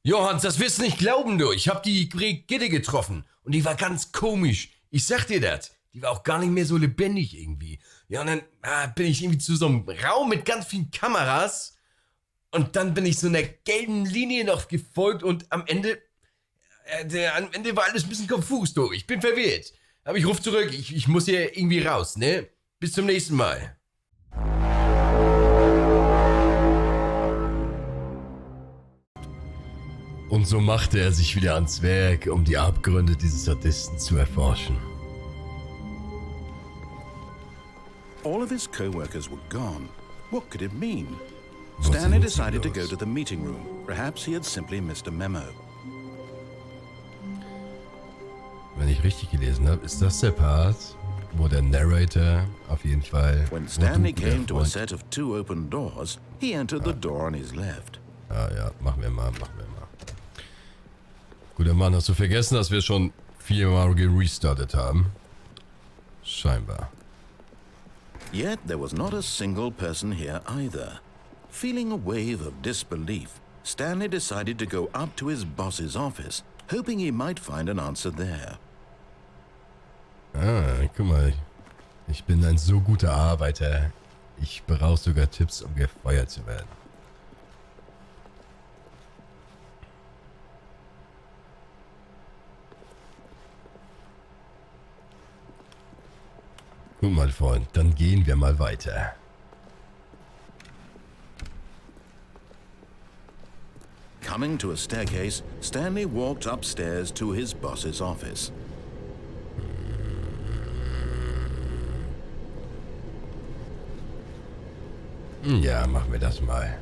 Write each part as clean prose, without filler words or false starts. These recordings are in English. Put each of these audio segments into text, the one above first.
Johannes, das wirst du nicht glauben, du. Ich hab die Gitte getroffen und die war ganz komisch. Ich sag dir das. Die war auch gar nicht mehr so lebendig irgendwie. Ja, und dann bin ich irgendwie zu so einem Raum mit ganz vielen Kameras und dann bin ich so einer gelben Linie noch gefolgt und am Ende war alles ein bisschen konfus, du. Ich bin verwirrt. Aber ich ruf zurück. Ich muss hier irgendwie raus, ne? Bis zum nächsten Mal. Und so machte er sich wieder ans Werk, um die Abgründe dieses Sadisten zu erforschen. All of his co-workers were gone. What could it mean? Stanley decided to go to the meeting room. Perhaps he had simply missed a memo. Wenn ich richtig gelesen habe, ist das der Part, wo der Narrator auf jeden Fall... When Stanley came to a set of 2 open doors, he entered the door on his left. Ja, machen wir mal. Guter Mann, hast du vergessen, dass wir schon 4-mal gerestartet haben? Scheinbar. Yet there was not a single person here either. Feeling a wave of disbelief, Stanley decided to go up to his boss's office, hoping he might find an answer there. Guck mal. Ich bin ein so guter Arbeiter. Ich brauche sogar Tipps, um gefeuert zu werden. Guck mal, Freund, dann gehen wir mal weiter. Coming to a staircase, Stanley walked upstairs to his boss's office. Ja, machen wir das mal.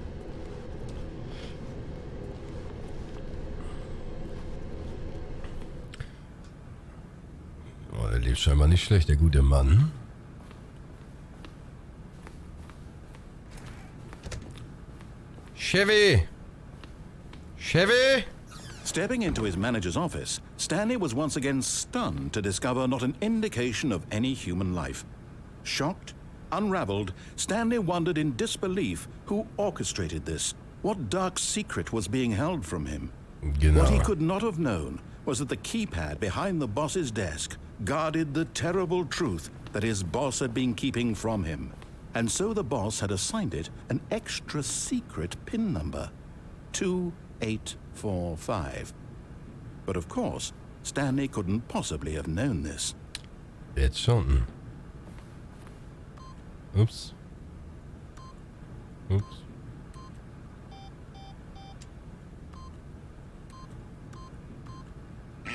Oh, der lebt scheinbar nicht schlecht, der gute Mann. Chevy! Stepping into his manager's office, Stanley was once again stunned to discover not an indication of any human life. Shocked, unraveled, Stanley wondered in disbelief who orchestrated this. What dark secret was being held from him? Genau. What he could not have known was that the keypad behind the boss's desk guarded the terrible truth that his boss had been keeping from him. And so the boss had assigned it an extra secret PIN number. 2845. But of course, Stanley couldn't possibly have known this. Jetzt schon. Ups.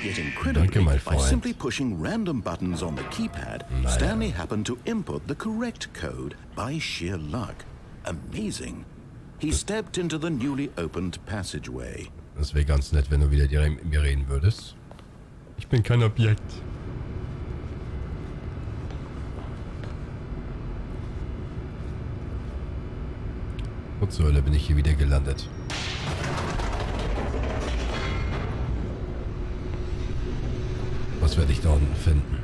Yet incredibly, by simply pushing random buttons on the keypad, Stanley happened to input the correct code by sheer luck. Amazing. He stepped into the newly opened passageway. Das wäre ganz nett, wenn du wieder direkt mit mir reden würdest. Ich bin kein Objekt. Wo zur Hölle bin ich hier wieder gelandet? Was werde ich da unten finden?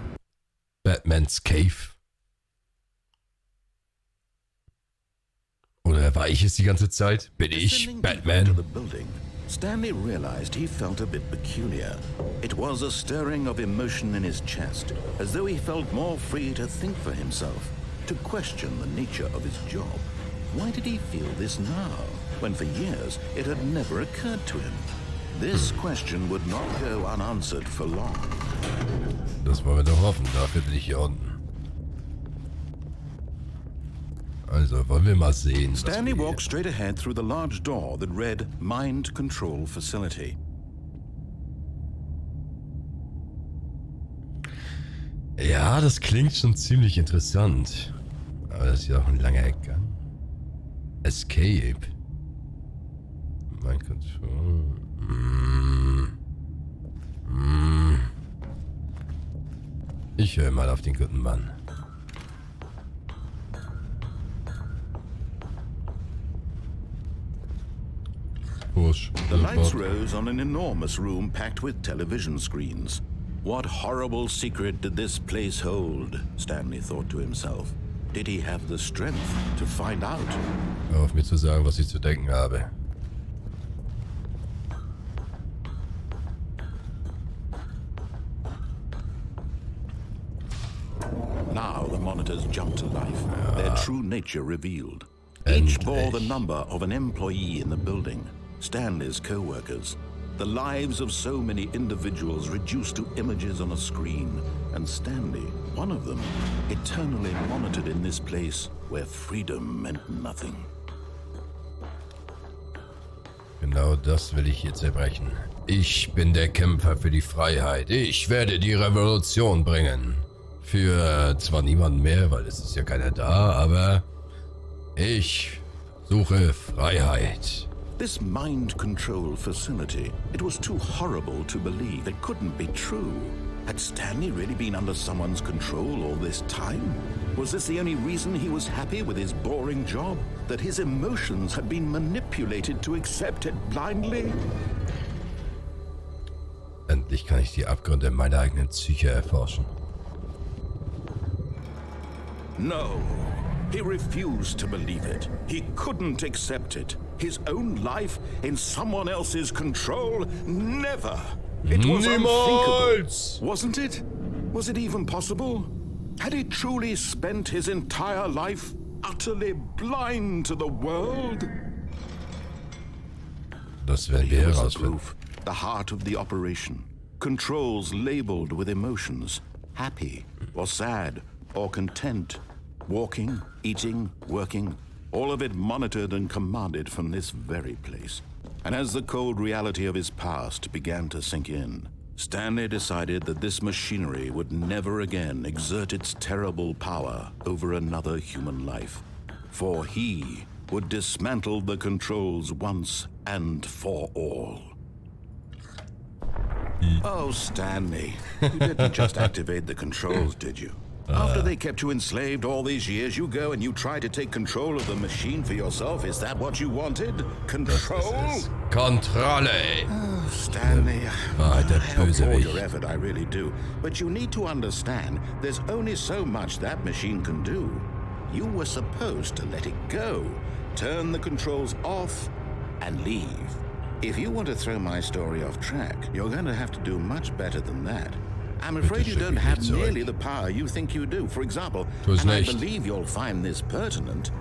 Batmans Cave? Oder war ich es die ganze Zeit? Bin ich Batman? Stanley realized he felt a bit peculiar. It was a stirring of emotion in his chest, as though he felt more free to think for himself, to question the nature of his job. Why did he feel this now, when for years it had never occurred to him? This question would not go unanswered for long. Das wollen wir doch hoffen, dafür bin ich hier unten. Also, wollen wir mal sehen. Stanley walked straight ahead through the large door that read Mind Control Facility. Ja, das klingt schon ziemlich interessant. Aber das ist ja auch ein langer Eckgang. Escape. Mind Control. Ich höre mal auf den guten Mann. The lights rose on an enormous room packed with television screens. What horrible secret did this place hold? Stanley thought to himself. Did he have the strength to find out? Hör auf mir zu sagen, was ich zu denken habe. monitors jumped to life, their true nature revealed. Each bore the number of an employee in the building, Stanley's co-workers. The lives of so many individuals reduced to images on a screen, and Stanley, one of them, eternally monitored in this place where freedom meant nothing. Genau das will ich jetzt erbrechen. Ich bin der Kämpfer für die Freiheit. Ich werde die Revolution bringen. Für zwar niemanden mehr, weil es ist ja keiner da, aber ich suche Freiheit. This mind control facility, it was too horrible to believe. It couldn't be true. Had Stanley really been under someone's control all this time? Was this the only reason he was happy with his boring job? That his emotions had been manipulated to accept it blindly? Endlich kann ich die Abgründe meiner eigenen Psyche erforschen. No, he refused to believe it. He couldn't accept it. His own life in someone else's control? Never! It was unthinkable, wasn't it? Was it even possible? Had he truly spent his entire life utterly blind to the world? Das werden wir herausfinden. The heart of the operation. Controls labeled with emotions. Happy, or sad, or content. Walking, eating, working. All of it monitored and commanded from this very place. And as the cold reality of his past began to sink in, Stanley decided that this machinery would never again exert its terrible power over another human life. For he would dismantle the controls once and for all. Oh, Stanley, you didn't just activate the controls, did you? After they kept you enslaved all these years, you go and you try to take control of the machine for yourself. Is that what you wanted? Control? Kontrolle! Oh, Stanley, I applaud your effort, I really do. But you need to understand, there's only so much that machine can do. You were supposed to let it go, turn the controls off, and leave. If you want to throw my story off track, you're going to have to do much better than that. I'm afraid you don't have nearly the power you think you do. For example, and I believe you'll find this pertinent,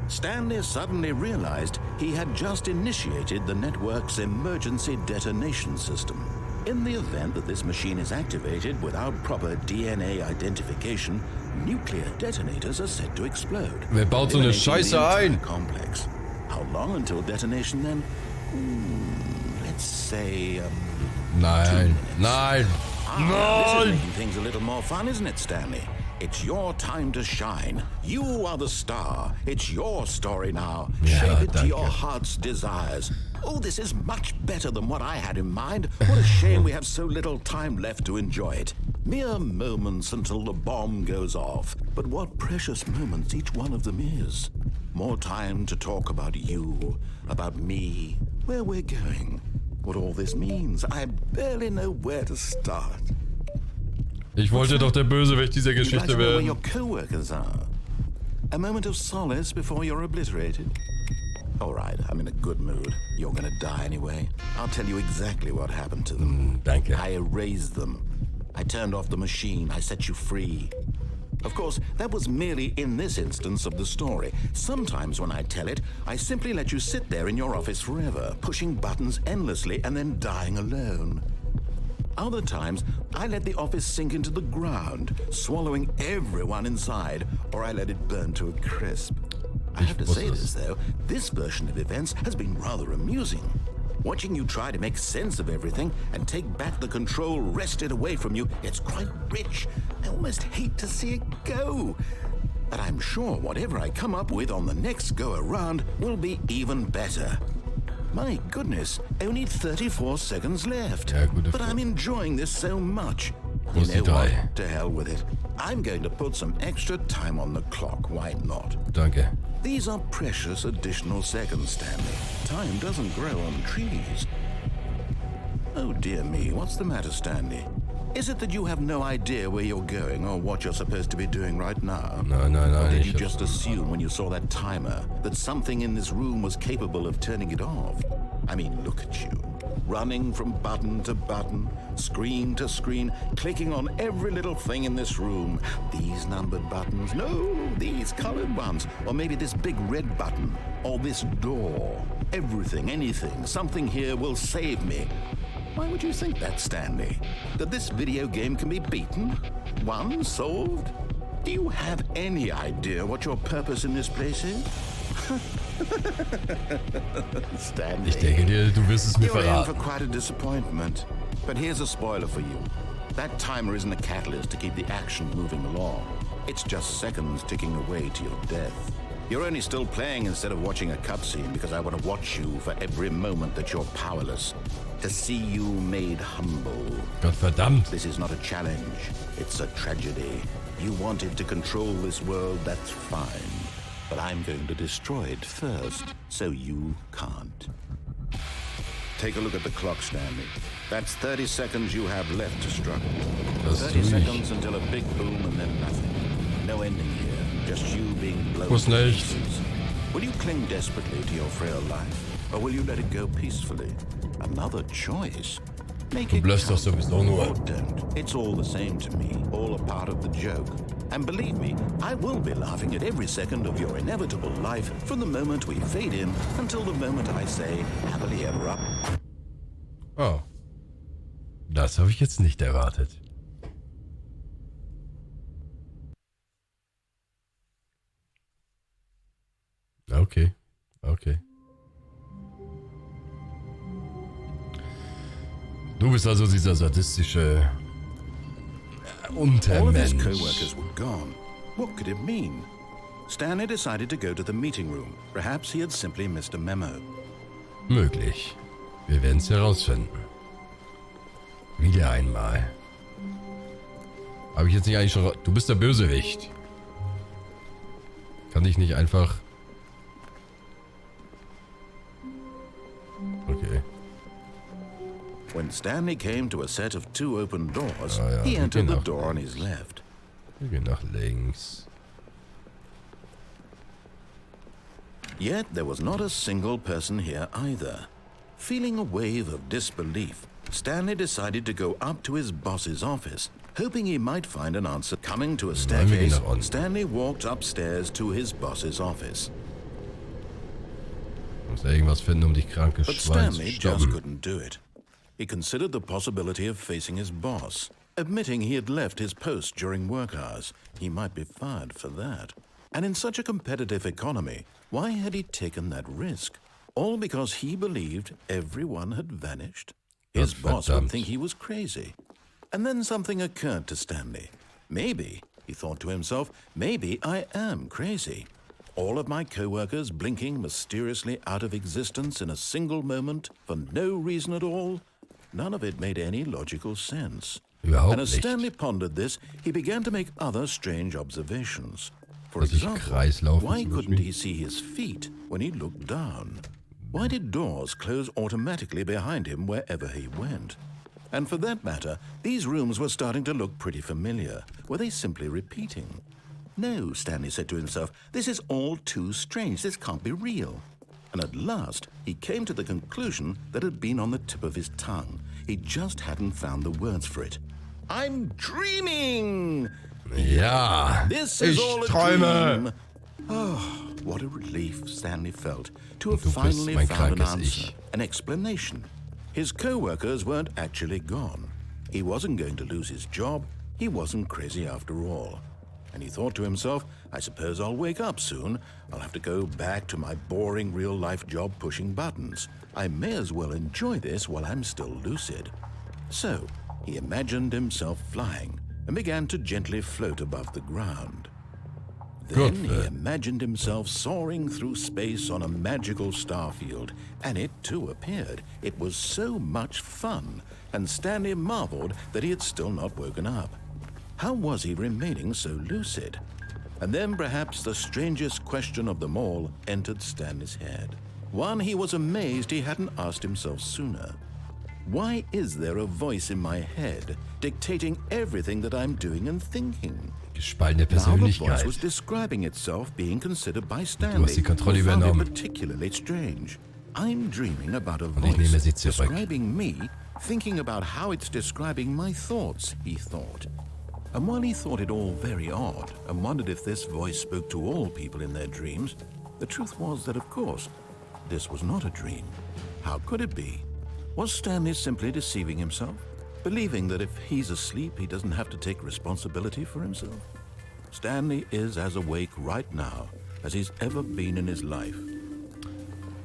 Stanley suddenly realized he had just initiated the network's emergency detonation system. In the event that this machine is activated without proper DNA identification, nuclear detonators are said to explode. Wer baut so eine Scheiße ein? Complex. How long until detonation then? Let's say, Nein, nein. This is making things a little more fun, isn't it, Stanley? It's your time to shine. You are the star. It's your story now. Shape it to your heart's desires. Oh, this is much better than what I had in mind. What a shame we have so little time left to enjoy it. Mere moments until the bomb goes off. But what precious moments each one of them is. More time to talk about you, about me, where we're going. What all this means, I barely know where to start. Ich wollte doch der Bösewicht dieser Geschichte where werden. your co-workers are. A moment of solace before you're obliterated. All right, I'm in a good mood. You're gonna die anyway. I'll tell you exactly what happened to them. Danke. I erased them. I turned off the machine. I set you free. Of course, that was merely in this instance of the story. Sometimes when I tell it, I simply let you sit there in your office forever, pushing buttons endlessly and then dying alone. Other times, I let the office sink into the ground, swallowing everyone inside, or I let it burn to a crisp. I have to say this, though, this version of events has been rather amusing. Watching you try to make sense of everything and take back the control wrested away from you, it's quite rich. I almost hate to see it go. But I'm sure whatever I come up with on the next go-around will be even better. My goodness, only 34 seconds left. But I'm enjoying this so much. You know what? To hell with it. I'm going to put some extra time on the clock, why not? Danke. These are precious additional seconds, Stanley. Time doesn't grow on trees. Oh dear me, what's the matter, Stanley? Is it that you have no idea where you're going or what you're supposed to be doing right now? No. Or did you just assume when you saw that timer that something in this room was capable of turning it off? I mean, look at you. running from button to button, screen to screen, clicking on every little thing in this room. These numbered buttons, no, these colored ones, or maybe this big red button, or this door. Everything, anything, something here will save me. Why would you think that, Stanley? That this video game can be beaten? Won? Solved? Do you have any idea what your purpose in this place is? Stanley, Ich denke dir, du wirst es mir you're in for verraten. quite a disappointment. But here's a spoiler for you. That timer isn't a catalyst to keep the action moving along. It's just seconds ticking away to your death. You're only still playing instead of watching a cutscene because I want to watch you for every moment that you're powerless. To see you made humble. Gottverdammt. This is not a challenge. It's a tragedy. You wanted to control this world, that's fine. But I'm going to destroy it first, so you can't. Take a look at the clock, Stanley. That's 30 seconds you have left to struggle. Das 30 tue ich. seconds until a big boom and then nothing. No ending here, just you being blown Muss to nicht. pieces. Will you cling desperately to your frail life, or will you let it go peacefully? Another choice. Make Du it blöst doch count. sowieso nur. Or don't. It's all the same to me, all a part of the joke. And believe me, I will be laughing at every second of your inevitable life from the moment we fade in until the moment I say happily ever after. Oh. Das habe ich jetzt nicht erwartet. Okay. Okay. Du bist also dieser sadistische All of his Untermensch. co-workers were gone. What could it mean? Stanley decided to go to the meeting room. Perhaps he had simply missed a memo. Möglich. Wir werden es herausfinden. Wieder einmal. Habe ich jetzt nicht eigentlich schon... Du bist der Bösewicht. Kann ich nicht einfach... Okay. When Stanley came to a set of 2 open doors, ja, he wir entered gehen the nach door on his left. Wir gehen nach links. Yet there was not a single person here either. Feeling a wave of disbelief, Stanley decided to go up to his boss's office, hoping he might find an answer. Coming to a staircase, nach unten. Stanley walked upstairs to his boss's office. Muss ja irgendwas finden, um dich kranke But Schwein zu Stanley just stoppen. couldn't do it. He considered the possibility of facing his boss, admitting he had left his post during work hours. He might be fired for that. And in such a competitive economy, why had he taken that risk? All because he believed everyone had vanished? His boss would think he was crazy. And then something occurred to Stanley. Maybe, he thought to himself, maybe I am crazy. All of my co-workers blinking mysteriously out of existence in a single moment for no reason at all? None of it made any logical sense. Überhaupt And as nicht. Stanley pondered this, he began to make other strange observations. For Dass ich example, Kreislaufen why zum couldn't Beispiel. he see his feet when he looked down? Why did doors close automatically behind him wherever he went? And for that matter, these rooms were starting to look pretty familiar. Were they simply repeating? No, Stanley said to himself, this is all too strange. This can't be real. And at last, he came to the conclusion that had been on the tip of his tongue. He just hadn't found the words for it. I'm dreaming! Ja, This is ich all a träume. dream. Oh, what a relief Stanley felt to have Du bist finally mein found an krankes answer, Ich. an explanation. His co-workers weren't actually gone. He wasn't going to lose his job. He wasn't crazy after all. And he thought to himself, I suppose I'll wake up soon. I'll have to go back to my boring real-life job pushing buttons. I may as well enjoy this while I'm still lucid. So, he imagined himself flying and began to gently float above the ground. Then he imagined himself soaring through space on a magical starfield, and it too appeared. It was so much fun, and Stanley marveled that he had still not woken up. How was he remaining so lucid? And then perhaps the strangest question of them all entered Stanley's head. One he was amazed he hadn't asked himself sooner. Why is there a voice in my head dictating everything that I'm doing and thinking? Gespaltene Now the voice was Persönlichkeit. describing itself being considered by Du hast Stanley, die Kontrolle who found it übernommen. particularly strange. I'm dreaming about a Und ich nehme voice sie zurück. describing me, thinking about how it's describing my thoughts, he thought. And while he thought it all very odd and wondered if this voice spoke to all people in their dreams, the truth was that, of course, this was not a dream. How could it be? Was Stanley simply deceiving himself, believing that if he's asleep, he doesn't have to take responsibility for himself? Stanley is as awake right now as he's ever been in his life.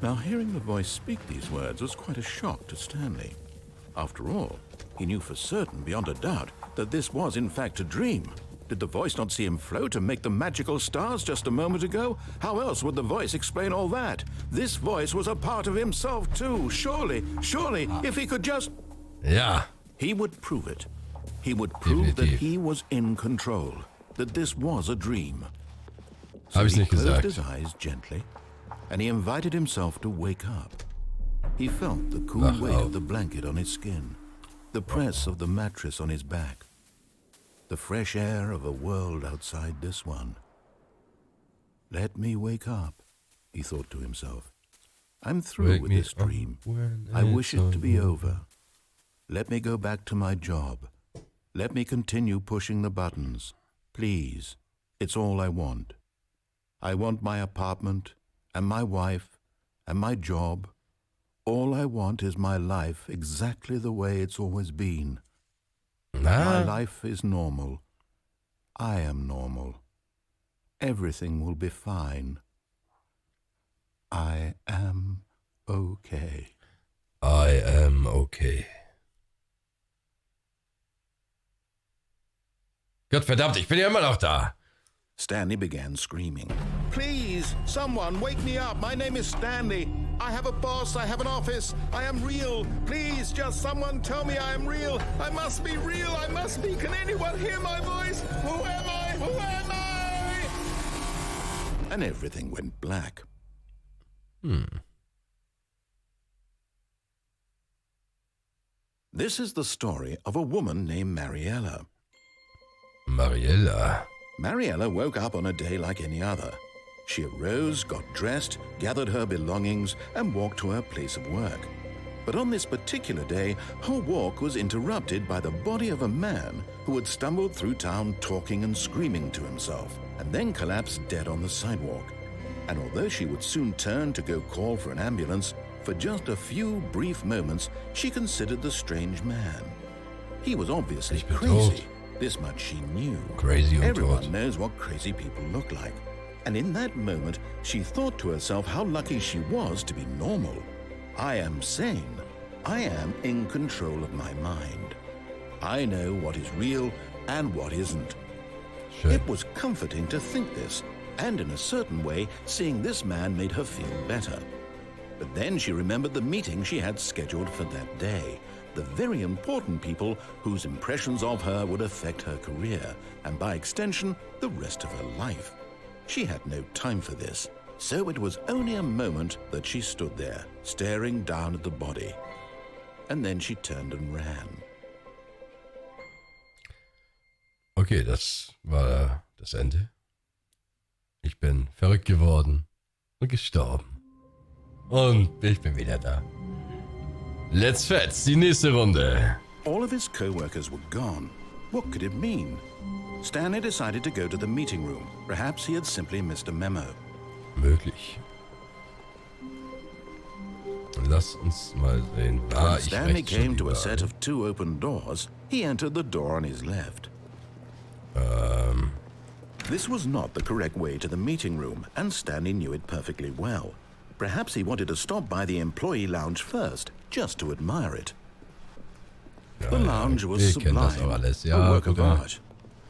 Now, hearing the voice speak these words was quite a shock to Stanley. After all, he knew for certain, beyond a doubt, that this was in fact a dream. Did the voice not see him float and make the magical stars just a moment ago? How else would the voice explain all that? This voice was a part of himself too. Surely, if he could just... Ja. He would prove it. He would prove that he was in control, that this was a dream. So Hab ich's he nicht closed gesagt. his eyes gently, and he invited himself to wake up. He felt the cool Wach weight auf. of the blanket on his skin, the press of the mattress on his back, the fresh air of a world outside this one. Let me wake up, he thought to himself. I'm through Wake with me this up dream. when I wish it's it to be over. over. Let me go back to my job. Let me continue pushing the buttons. Please, it's all I want. I want my apartment, and my wife, and my job. All I want is my life exactly the way it's always been. My life is normal. I am normal. Everything will be fine. I am okay. I am okay. Gottverdammt, ich bin ja immer noch da. Stanley began screaming. Please, someone, wake me up. My name is Stanley. I have a boss. I have an office. I am real. Please, just someone tell me I am real. I must be real. I must be. Can anyone hear my voice? Who am I? Who am I? And everything went black. This is the story of a woman named Mariella. Mariella. Mariella woke up on a day like any other. She arose, got dressed, gathered her belongings, and walked to her place of work. But on this particular day, her walk was interrupted by the body of a man who had stumbled through town talking and screaming to himself, and then collapsed dead on the sidewalk. And although she would soon turn to go call for an ambulance, for just a few brief moments, she considered the strange man. He was obviously Ich bin crazy. tot. This much she knew. Crazy und Everyone tot. knows what crazy people look like. And in that moment, she thought to herself how lucky she was to be normal. I am sane. I am in control of my mind. I know what is real and what isn't. Schön. It was comforting to think this, and in a certain way, seeing this man made her feel better. But then she remembered the meeting she had scheduled for that day. The very important people whose impressions of her would affect her career, and by extension, the rest of her life. She had no time for this, so it was only a moment that she stood there, staring down at the body. And then she turned and ran. Okay, das war das Ende. Ich bin verrückt geworden und gestorben. Und ich bin wieder da. Let's fetz, die nächste Runde. All of his co-workers were gone. What could it mean? Stanley decided to go to the meeting room. Perhaps he had simply missed a memo. Möglich. Lass uns mal sehen. When Ich Stanley rechts schon came to a überall. set of two open doors, he entered the door on his left. This was not the correct way to the meeting room, and Stanley knew it perfectly well. Perhaps he wanted to stop by the employee lounge first, just to admire it. The lounge was wir kennen das sublime, doch alles. a Ja, work of guck mal. art.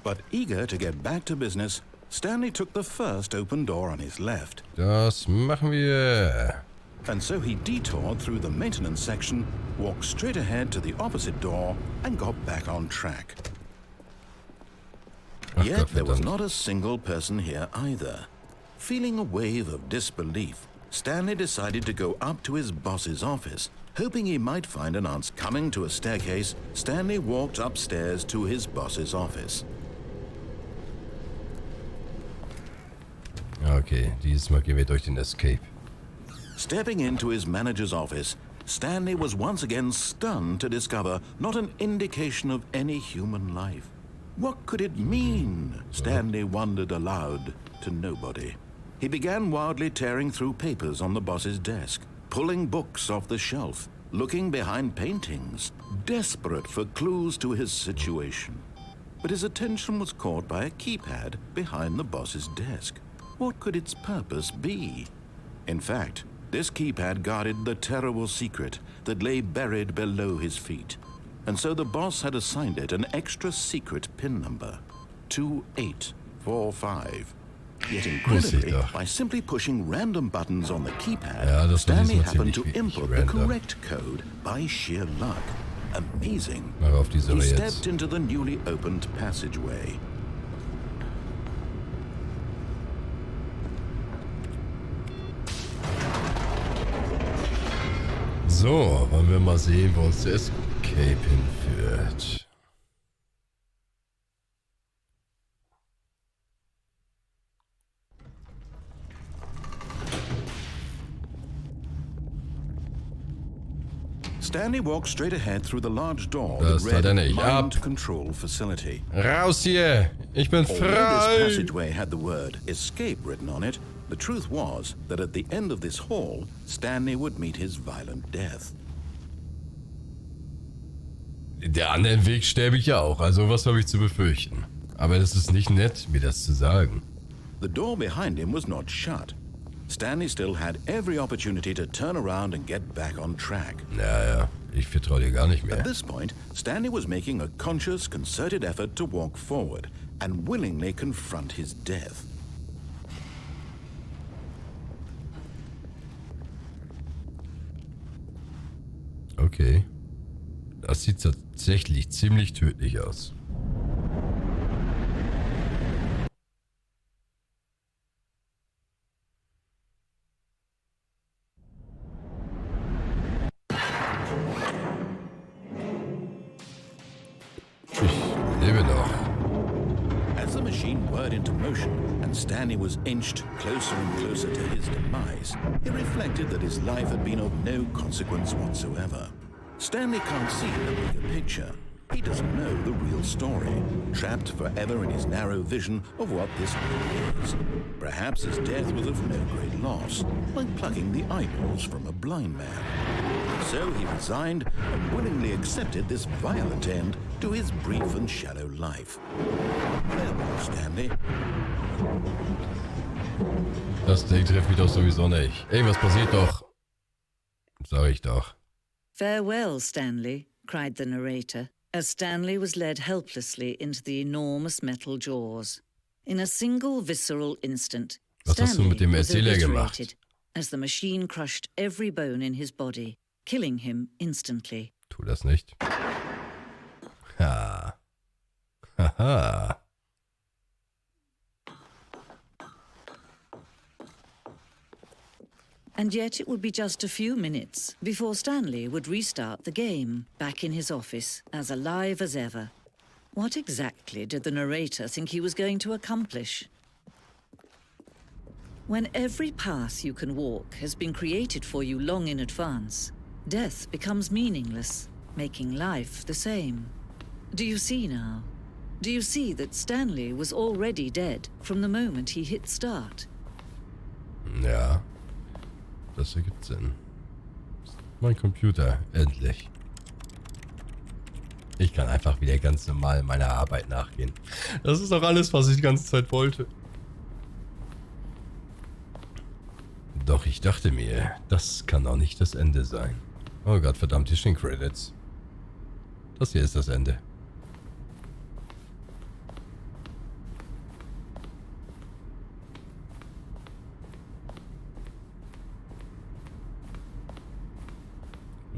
But eager to get back to business, Stanley took the first open door on his left. Das machen wir. And so he detoured through the maintenance section, walked straight ahead to the opposite door, and got back on track. Ach Yet there was Gottverdammt. not a single person here either. Feeling a wave of disbelief, Stanley decided to go up to his boss's office. Hoping he might find an answer coming to a staircase, Stanley walked upstairs to his boss's office. Okay, dieses Mal gehen wir durch den Escape. Stepping into his manager's office, Stanley was once again stunned to discover not an indication of any human life. What could it mean? Stanley wondered aloud to nobody. He began wildly tearing through papers on the boss's desk, pulling books off the shelf, looking behind paintings, desperate for clues to his situation. But his attention was caught by a keypad behind the boss's desk. What could its purpose be? In fact, this keypad guarded the terrible secret that lay buried below his feet. And so the boss had assigned it an extra secret PIN number, 2845. Yet incredibly, by simply pushing random buttons on the keypad, Stanley happened to input the correct code by sheer luck. Amazing. He stepped into the newly opened passageway. So, wollen wir mal sehen, wo uns der Escape hinführt. Stanley walked straight ahead through the large door that read Mind Control Facility. Raus hier! Ich bin frei! Although this passageway had the word escape written on it, the truth was that at the end of this hall, Stanley would meet his violent death. In der anderen Weg sterbe ich ja auch, also was habe ich zu befürchten? Aber das ist nicht nett, mir das zu sagen. The door behind him was not shut. Stanley still had every opportunity to turn around and get back on track. Naja, ich vertraue dir gar nicht mehr. At this point, Stanley was making a conscious, concerted effort to walk forward and willingly confront his death. Okay. Das sieht tatsächlich ziemlich tödlich aus. As the machine whirred into motion and Stanley was inched closer and closer to his demise, he reflected that his life had been of no consequence whatsoever. Stanley can't see the bigger picture. He doesn't know the real story, trapped forever in his narrow vision of what this world is. Perhaps his death was of no great loss, like plucking the eyeballs from a blind man. So he resigned and willingly accepted this violent end to his brief and shallow life. Farewell, Stanley. Das Ding trifft mich doch sowieso nicht. Ey, was passiert doch? Sag ich doch. Farewell, Stanley, cried the narrator, as Stanley was led helplessly into the enormous metal jaws. In a single visceral instant, Stanley was obliterated as the machine crushed every bone in his body, killing him instantly. Tu das nicht. Ha. Haha. And yet it would be just a few minutes before Stanley would restart the game, back in his office, as alive as ever. What exactly did the narrator think he was going to accomplish? When every path you can walk has been created for you long in advance, death becomes meaningless, making life the same. Do you see now? Do you see that Stanley was already dead from the moment he hit start? Ja. Das ergibt Sinn. Mein Computer, endlich. Ich kann einfach wieder ganz normal meiner Arbeit nachgehen. Das ist doch alles, was ich die ganze Zeit wollte. Doch ich dachte mir, das kann doch nicht das Ende sein. Oh Gott, verdammt, hier stehen Credits. Das hier ist das Ende.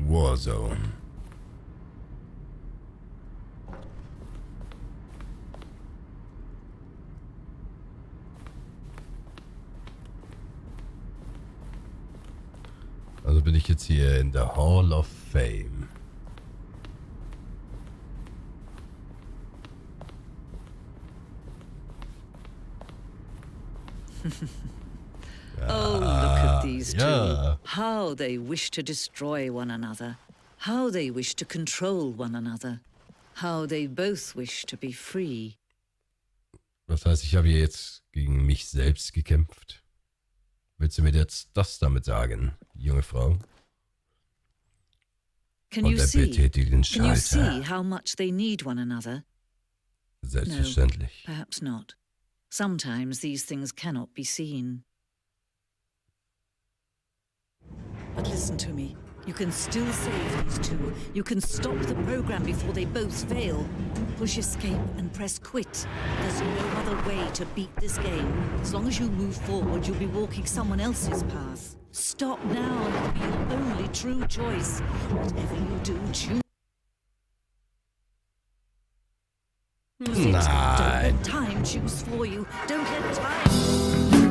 Warzone. Also bin ich jetzt hier in der Hall of Fame. Oh, look at at these two. How they wish to destroy one another. How they wish to control one another. How they both wish to be free. Das heißt, ich habe hier jetzt gegen mich selbst gekämpft. Willst du mir jetzt das damit sagen, junge Frau? Can you den see how much they need one another? Selbstverständlich. No, perhaps not. Sometimes these things cannot be seen. But listen to me. You can still save these two. You can stop the program before they both fail. Push escape and press quit. There's no other way to beat this game. As long as you move forward, you'll be walking someone else's path. Stop now and it'll be your only true choice. Whatever you do, choose. Nein. Don't let time choose for you. Don't let time.